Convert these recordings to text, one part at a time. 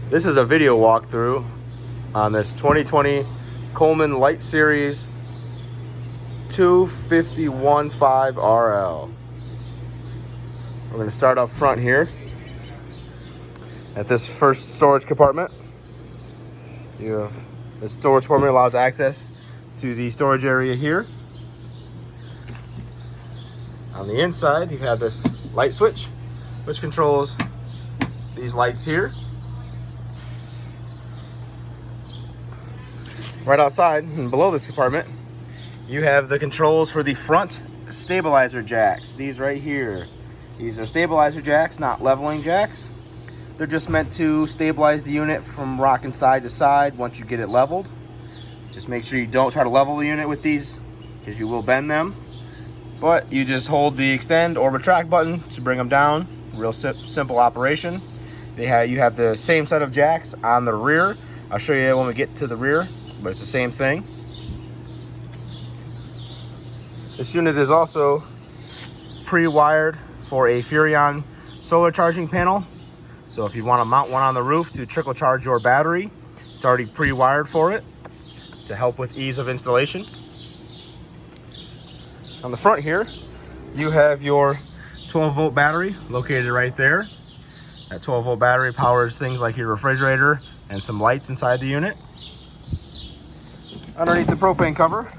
This is a video walkthrough on this 2020 Coleman Light Series 251.5 RL. We're going to start up front here at this first storage compartment. You have the storage compartment allows access to the storage area here. On the inside, you have this light switch, which controls these lights here. Right outside and below this compartment, you have the controls for the front stabilizer jacks. These right here. These are stabilizer jacks, not leveling jacks. They're just meant to stabilize the unit from rocking side to side once you get it leveled. Just make sure you don't try to level the unit with these, because you will bend them. But you just hold the extend or retract button to bring them down. Real simple operation. You have the same set of jacks on the rear. I'll show you when we get to the rear, but it's the same thing. This unit is also pre-wired for a Furrion solar charging panel. So if you want to mount one on the roof to trickle charge your battery, it's already pre-wired for it to help with ease of installation. On the front here, you have your 12-volt battery located right there. That 12-volt battery powers things like your refrigerator and some lights inside the unit. Underneath the propane cover,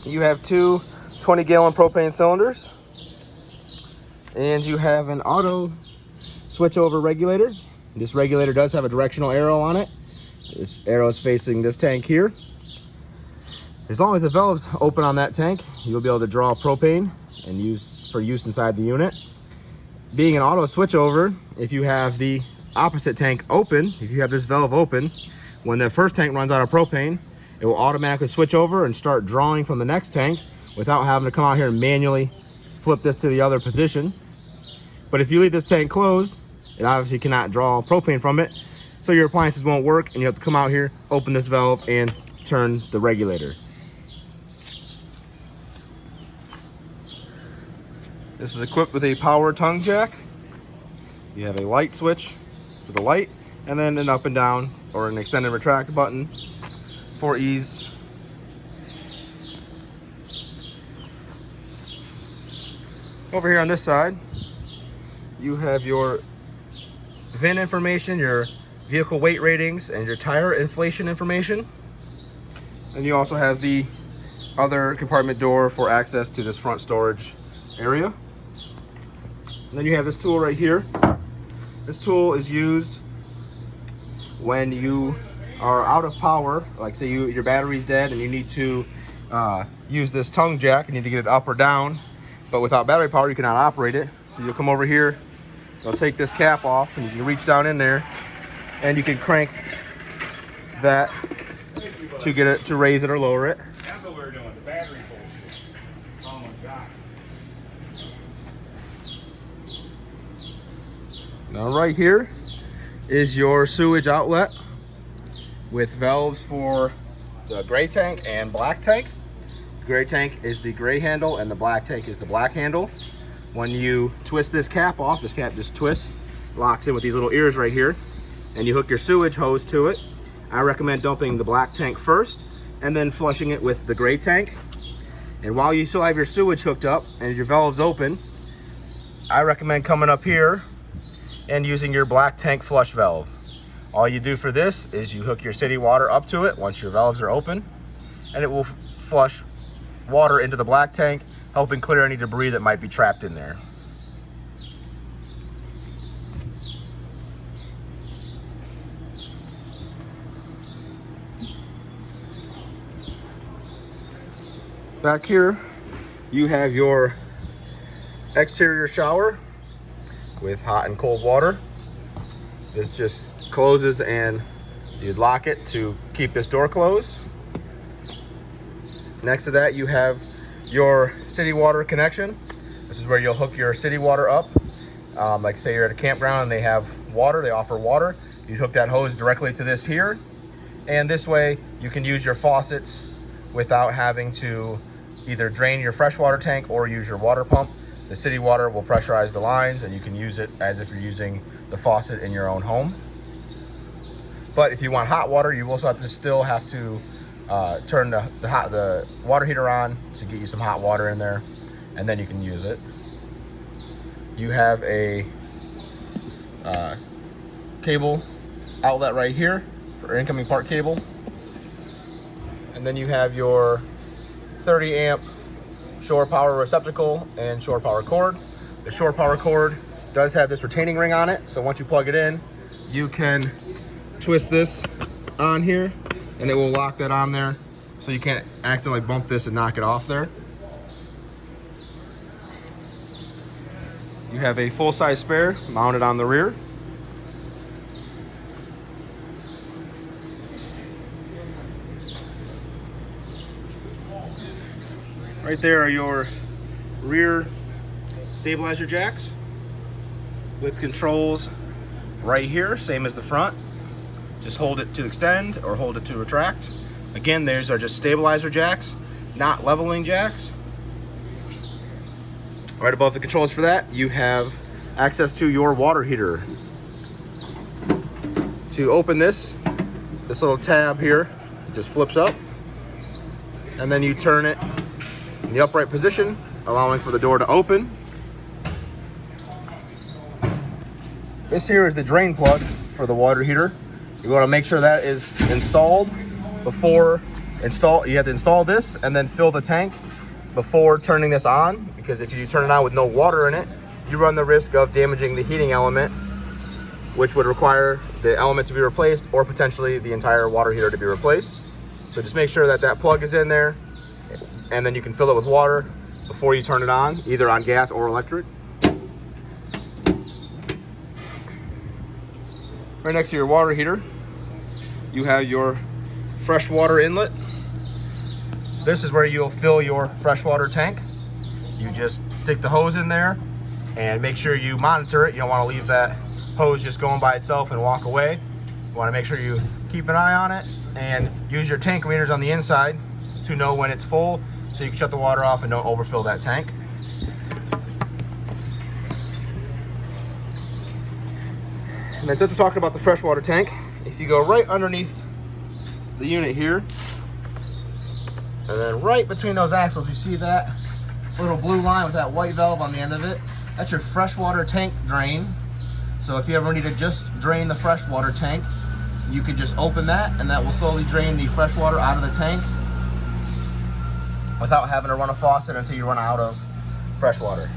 you have two 20-gallon propane cylinders, and you have an auto switchover regulator. This regulator does have a directional arrow on it. This arrow is facing this tank here. As long as the valve's open on that tank, you'll be able to draw propane and use inside the unit. Being an auto switchover, if you have the opposite tank open, if you have this valve open, when the first tank runs out of propane, it will automatically switch over and start drawing from the next tank without having to come out here and manually flip this to the other position. But if you leave this tank closed, it obviously cannot draw propane from it, so your appliances won't work, and you have to come out here, open this valve, and turn the regulator. This is equipped with a power tongue jack. You have a light switch for the light, and then an up and down or an extend and retract button for ease. Over here on this side, you have your VIN information, your vehicle weight ratings, and your tire inflation information. And you also have the other compartment door for access to this front storage area. And then you have this tool right here. This tool is used when you are out of power, like say your battery's dead and you need to use this tongue jack. You need to get it up or down, but without battery power you cannot operate it. So you'll come over here, you'll take this cap off, and you can reach down in there and you can crank that to get it to raise it or lower it. That's what we were doing, the battery bullshit. Oh my God. Now right here is your sewage outlet with valves for the gray tank and black tank. The gray tank is the gray handle and the black tank is the black handle. When you twist this cap off, this cap just twists, locks in with these little ears right here, and you hook your sewage hose to it. I recommend dumping the black tank first and then flushing it with the gray tank. And while you still have your sewage hooked up and your valves open, I recommend coming up here and using your black tank flush valve. All you do for this is you hook your city water up to it once your valves are open, and it will flush water into the black tank, helping clear any debris that might be trapped in there. Back here, you have your exterior shower with hot and cold water. This just closes and you lock it to keep this door closed. Next to that, you have your city water connection. This is where you'll hook your city water up. Like say you're at a campground and they have water, they offer water. You hook that hose directly to this here. And this way you can use your faucets without having to either drain your freshwater tank or use your water pump. The city water will pressurize the lines and you can use it as if you're using the faucet in your own home. But if you want hot water, you also still have to turn the water heater on to get you some hot water in there, and then you can use it. You have a cable outlet right here for incoming part cable. And then you have your 30 amp shore power receptacle and shore power cord. The shore power cord does have this retaining ring on it, so once you plug it in, you can twist this on here and it will lock that on there, so you can't accidentally bump this and knock it off there. You have a full-size spare mounted on the rear. Right there are your rear stabilizer jacks with controls right here, same as the front. Just hold it to extend or hold it to retract. Again, these are just stabilizer jacks, not leveling jacks. Right above the controls for that, you have access to your water heater. To open this little tab here, it just flips up, and then you turn it in the upright position, allowing for the door to open. This here is the drain plug for the water heater. You want to make sure that is installed before you have to install this and then fill the tank before turning this on, because if you turn it on with no water in it, you run the risk of damaging the heating element, which would require the element to be replaced or potentially the entire water heater to be replaced. So just make sure that that plug is in there, and then you can fill it with water before you turn it on, either on gas or electric. Right next to your water heater, you have your freshwater inlet. This is where you'll fill your freshwater tank. You just stick the hose in there and make sure you monitor it. You don't want to leave that hose just going by itself and walk away. You want to make sure you keep an eye on it and use your tank readers on the inside to know when it's full, so you can shut the water off and don't overfill that tank. And then since we're talking about the freshwater tank, if you go right underneath the unit here, and then right between those axles, you see that little blue line with that white valve on the end of it? That's your freshwater tank drain. So if you ever need to just drain the freshwater tank, you can just open that, and that will slowly drain the freshwater out of the tank without having to run a faucet until you run out of freshwater.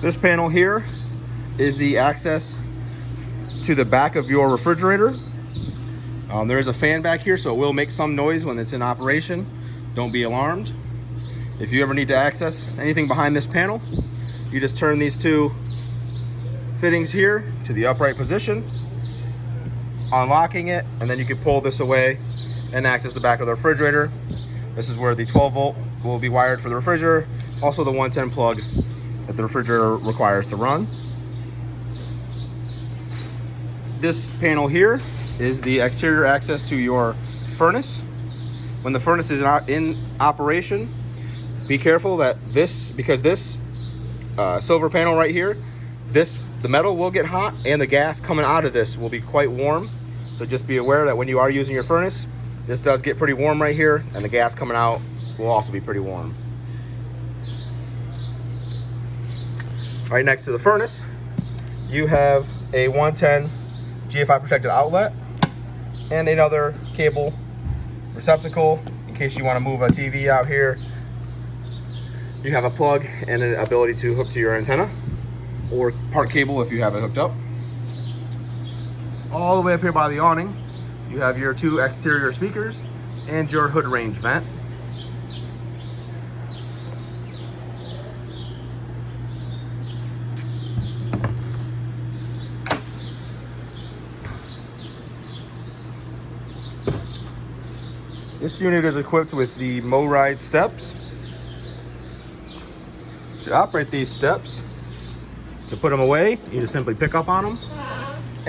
This panel here is the access to the back of your refrigerator. There is a fan back here, so it will make some noise when it's in operation. Don't be alarmed. If you ever need to access anything behind this panel, you just turn these two fittings here to the upright position, unlocking it, and then you can pull this away and access the back of the refrigerator. This is where the 12 volt will be wired for the refrigerator, also the 110 plug that the refrigerator requires to run. This panel here is the exterior access to your furnace. When the furnace is in operation, be careful that because this silver panel right here, the metal will get hot and the gas coming out of this will be quite warm. So just be aware that when you are using your furnace, this does get pretty warm right here, and the gas coming out will also be pretty warm. Right next to the furnace, you have a 110 GFI protected outlet and another cable receptacle in case you want to move a TV out here. You have a plug and an ability to hook to your antenna or part cable if you have it hooked up. All the way up here by the awning, you have your two exterior speakers and your hood range vent. This unit is equipped with the MoRide steps. To operate these steps, to put them away, you just simply pick up on them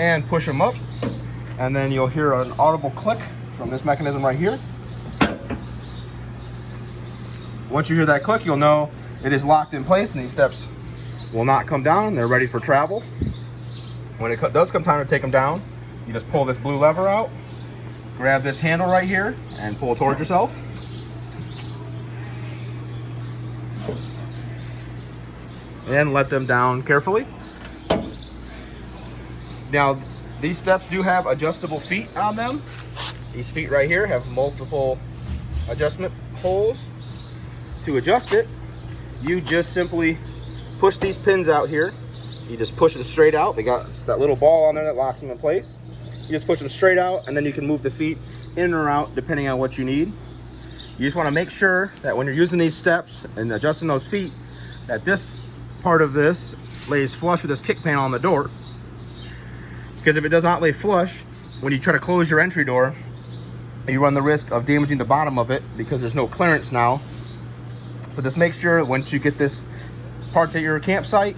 and push them up, and then you'll hear an audible click from this mechanism right here. Once you hear that click, you'll know it is locked in place and these steps will not come down. They're ready for travel. When it does come time to take them down, you just pull this blue lever out, grab this handle right here, and pull towards yourself. And let them down carefully. Now, these steps do have adjustable feet on them. These feet right here have multiple adjustment holes. To adjust it, you just simply push these pins out here. You just push them straight out. They got that little ball on there that locks them in place. You just push them straight out, and then you can move the feet in or out depending on what you need. You just want to make sure that when you're using these steps and adjusting those feet, that this part of this lays flush with this kick panel on the door. Because if it does not lay flush, when you try to close your entry door, you run the risk of damaging the bottom of it because there's no clearance now. So just make sure once you get this parked at your campsite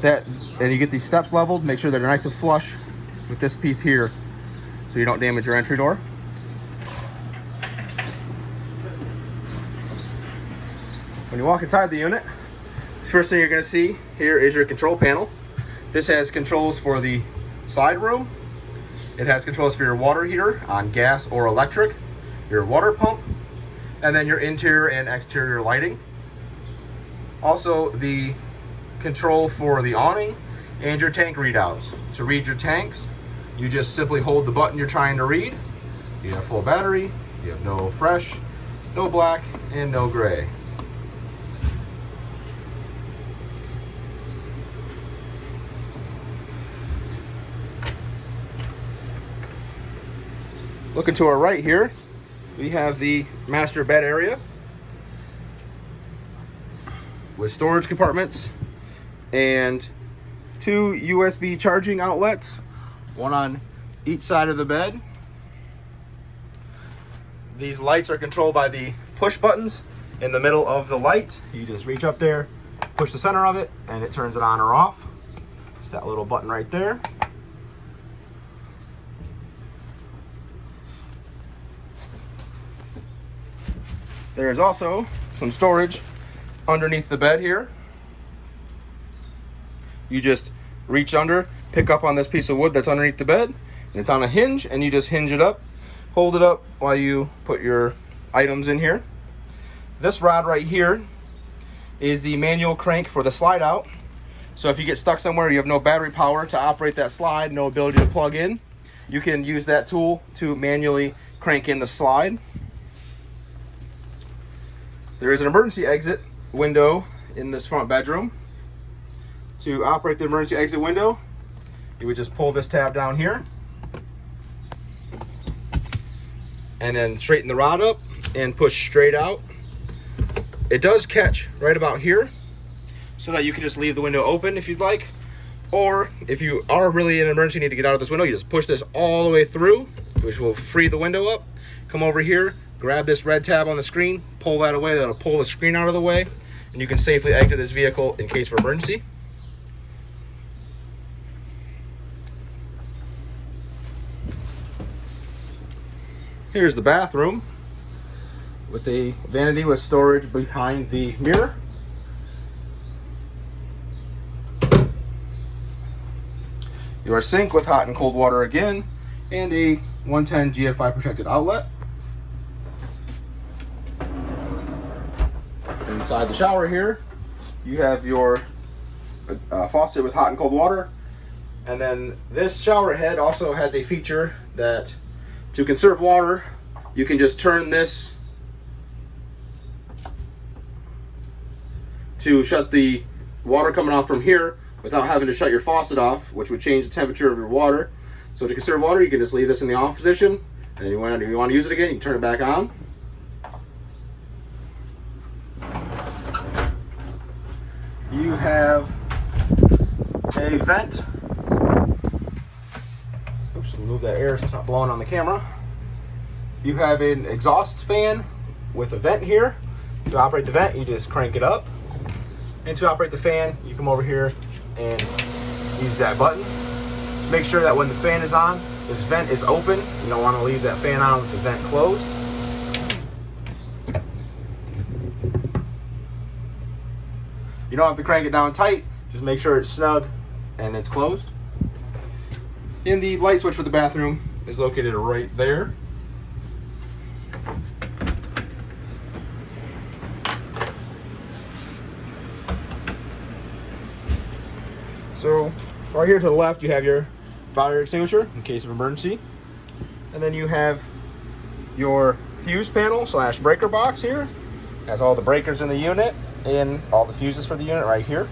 and you get these steps leveled, make sure they're nice and flush with this piece here so you don't damage your entry door. When you walk inside the unit, the first thing you're going to see here is your control panel. This has controls for the slide room. It has controls for your water heater on gas or electric, your water pump, and then your interior and exterior lighting. Also, the control for the awning and your tank readouts. To read your tanks, you just simply hold the button you're trying to read. You have full battery, you have no fresh, no black, and no gray. Looking to our right here, we have the master bed area with storage compartments and 2 USB charging outlets, one on each side of the bed. These lights are controlled by the push buttons in the middle of the light. You just reach up there, push the center of it, and it turns it on or off. Just that little button right there. There is also some storage underneath the bed here. You just reach under, pick up on this piece of wood that's underneath the bed, and it's on a hinge, and you just hinge it up, hold it up while you put your items in here. This rod right here is the manual crank for the slide out. So if you get stuck somewhere, you have no battery power to operate that slide, no ability to plug in, you can use that tool to manually crank in the slide. There is an emergency exit window in this front bedroom. To operate the emergency exit window, you would just pull this tab down here and then straighten the rod up and push straight out. It does catch right about here so that you can just leave the window open if you'd like, or if you are really in an emergency, need to get out of this window, you just push this all the way through, which will free the window up. Come over here, grab this red tab on the screen, pull that away, that'll pull the screen out of the way, and you can safely exit this vehicle in case of emergency. Here's the bathroom with the vanity with storage behind the mirror. Your sink with hot and cold water again, and a 110 GFI protected outlet. Inside the shower here, you have your faucet with hot and cold water, and then this shower head also has a feature that to conserve water, you can just turn this to shut the water coming off from here without having to shut your faucet off, which would change the temperature of your water. So to conserve water, you can just leave this in the off position, and if you want to use it again, you can turn it back on. You have a vent. Oops, move that air so it's not blowing on the camera. You have an exhaust fan with a vent here. To operate the vent, you just crank it up. And to operate the fan, you come over here and use that button. Just make sure that when the fan is on, this vent is open. You don't want to leave that fan on with the vent closed. You don't have to crank it down tight. Just make sure it's snug and it's closed. And the light switch for the bathroom is located right there. So right here to the left, you have your fire extinguisher in case of emergency. And then you have your fuse panel / breaker box here. Has all the breakers in the unit and all the fuses for the unit right here.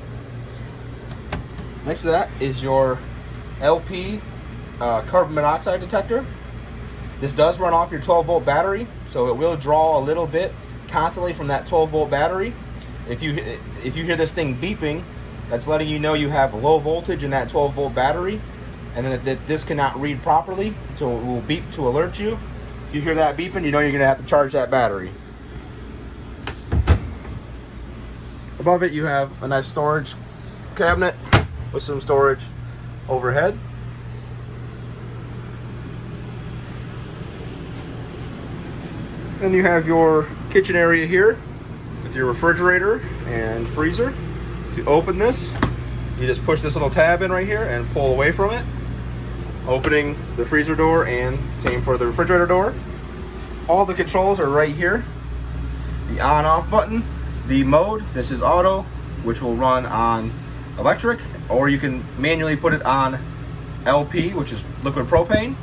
Next to that is your LP carbon monoxide detector. This does run off your 12-volt battery, so it will draw a little bit constantly from that 12-volt battery. If you hear this thing beeping, that's letting you know you have low voltage in that 12-volt battery, and then that this cannot read properly, so it will beep to alert you. If you hear that beeping, you know you're going to have to charge that battery. Above it, you have a nice storage cabinet with some storage overhead. Then you have your kitchen area here with your refrigerator and freezer. To open this, you just push this little tab in right here and pull away from it, opening the freezer door, and same for the refrigerator door. All the controls are right here. The on-off button, the mode, this is auto, which will run on electric, or you can manually put it on LP, which is liquid propane.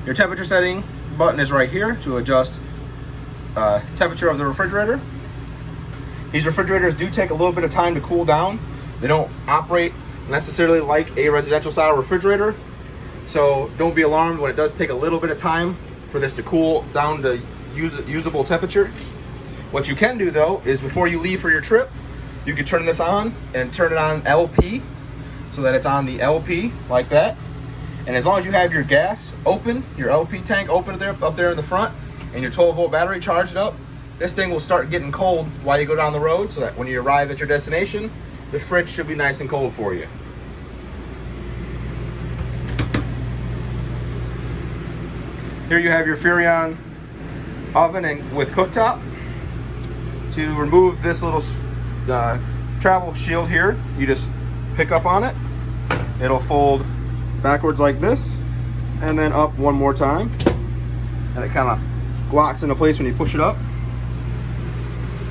Your temperature setting button is right here to adjust temperature of the refrigerator. These refrigerators do take a little bit of time to cool down. They don't operate necessarily like a residential style refrigerator, so don't be alarmed when it does take a little bit of time for this to cool down to usable temperature. What you can do though is before you leave for your trip, you can turn this on and turn it on LP so that it's on the LP like that. And as long as you have your gas open, your LP tank open up there in the front, and your 12-volt battery charged up, this thing will start getting cold while you go down the road, so that when you arrive at your destination, the fridge should be nice and cold for you. Here you have your Furrion oven and with cooktop. To remove this little travel shield here, you just pick up on it. It'll fold backwards like this, and then up one more time, and it kind of locks into place when you push it up,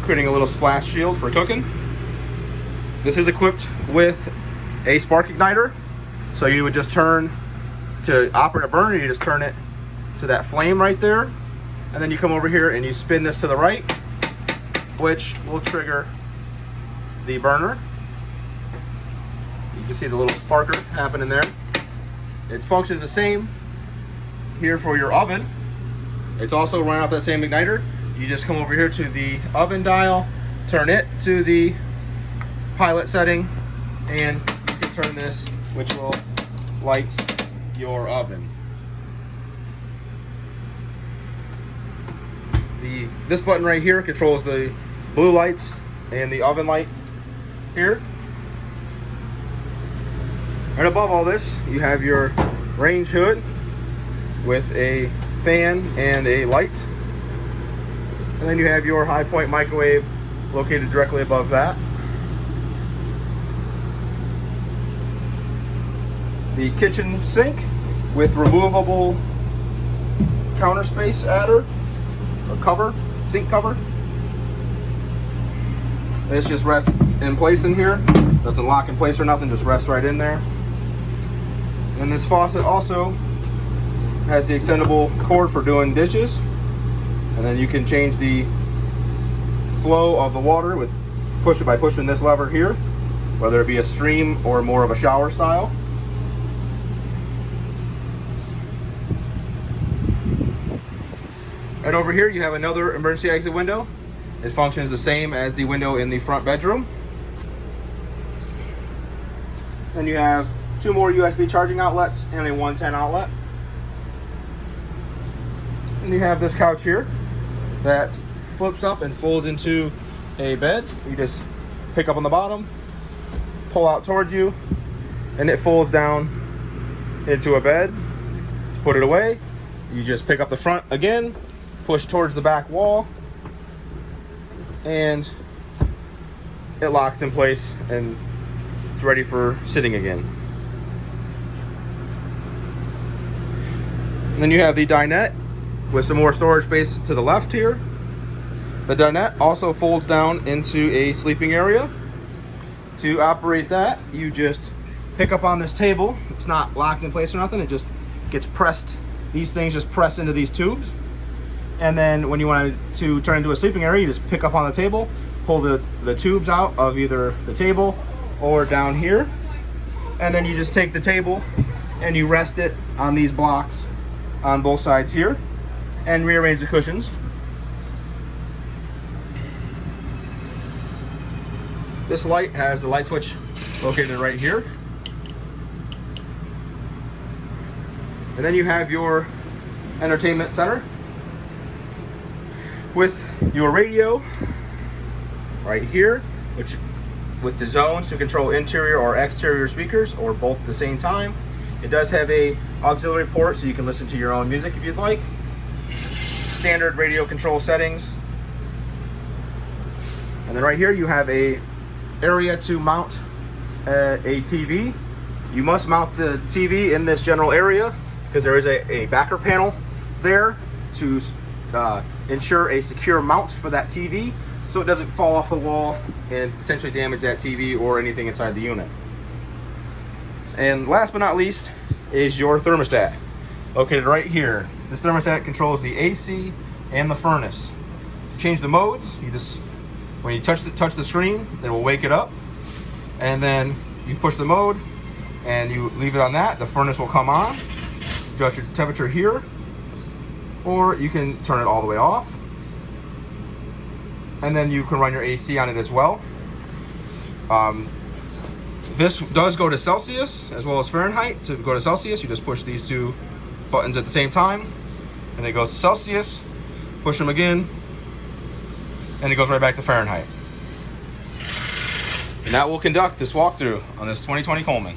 creating a little splash shield for cooking. This is equipped with a spark igniter, so you would just turn to operate a burner, you just turn it to that flame right there, and then you come over here and you spin this to the right, which will trigger the burner. You can see the little sparker happening there. It functions the same here for your oven. It's also run off that same igniter. You just come over here to the oven dial, turn it to the pilot setting, and you can turn this, which will light your oven. This button right here controls the blue lights and the oven light here. Right above all this, you have your range hood with a fan and a light. And then you have your high point microwave located directly above that. The kitchen sink with removable counter space adder or cover, sink cover. This just rests in place in here. Doesn't lock in place or nothing, just rests right in there. And this faucet also has the extendable cord for doing dishes. And then you can change the flow of the water by pushing this lever here, whether it be a stream or more of a shower style. Right over here you have another emergency exit window. It functions the same as the window in the front bedroom. Then you have two more USB charging outlets and a 110 outlet. And you have this couch here that flips up and folds into a bed. You just pick up on the bottom, pull out towards you, and it folds down into a bed. To put it away, you just pick up the front again, push towards the back wall, and it locks in place and it's ready for sitting again. And then you have the dinette with some more storage space to the left here. The dinette also folds down into a sleeping area. To operate that, you just pick up on this table. It's not locked in place or nothing. It just gets pressed. These things just press into these tubes. And then when you want to turn into a sleeping area, you just pick up on the table, pull the tubes out of either the table or down here. And then you just take the table and you rest it on these blocks on both sides here and rearrange the cushions. This light has the light switch located right here. And then you have your entertainment center with your radio right here, which with the zones to control interior or exterior speakers or both at the same time. It does have a auxiliary port so you can listen to your own music if you'd like. Standard radio control settings. And then right here you have a area to mount a TV. You must mount the TV in this general area because there is a backer panel there to ensure a secure mount for that TV so it doesn't fall off the wall and potentially damage that TV or anything inside the unit. And last but not least is your thermostat located right here. This thermostat controls the AC and the furnace. Change the modes. You just when you touch the screen, it will wake it up, and then you push the mode and you leave it on that. The furnace will come on. Adjust your temperature here, or you can turn it all the way off, and then you can run your AC on it as well. This does go to Celsius as well as Fahrenheit. To go to Celsius, you just push these two buttons at the same time, and it goes to Celsius. Push them again, and it goes right back to Fahrenheit. And that will conduct this walkthrough on this 2020 Coleman.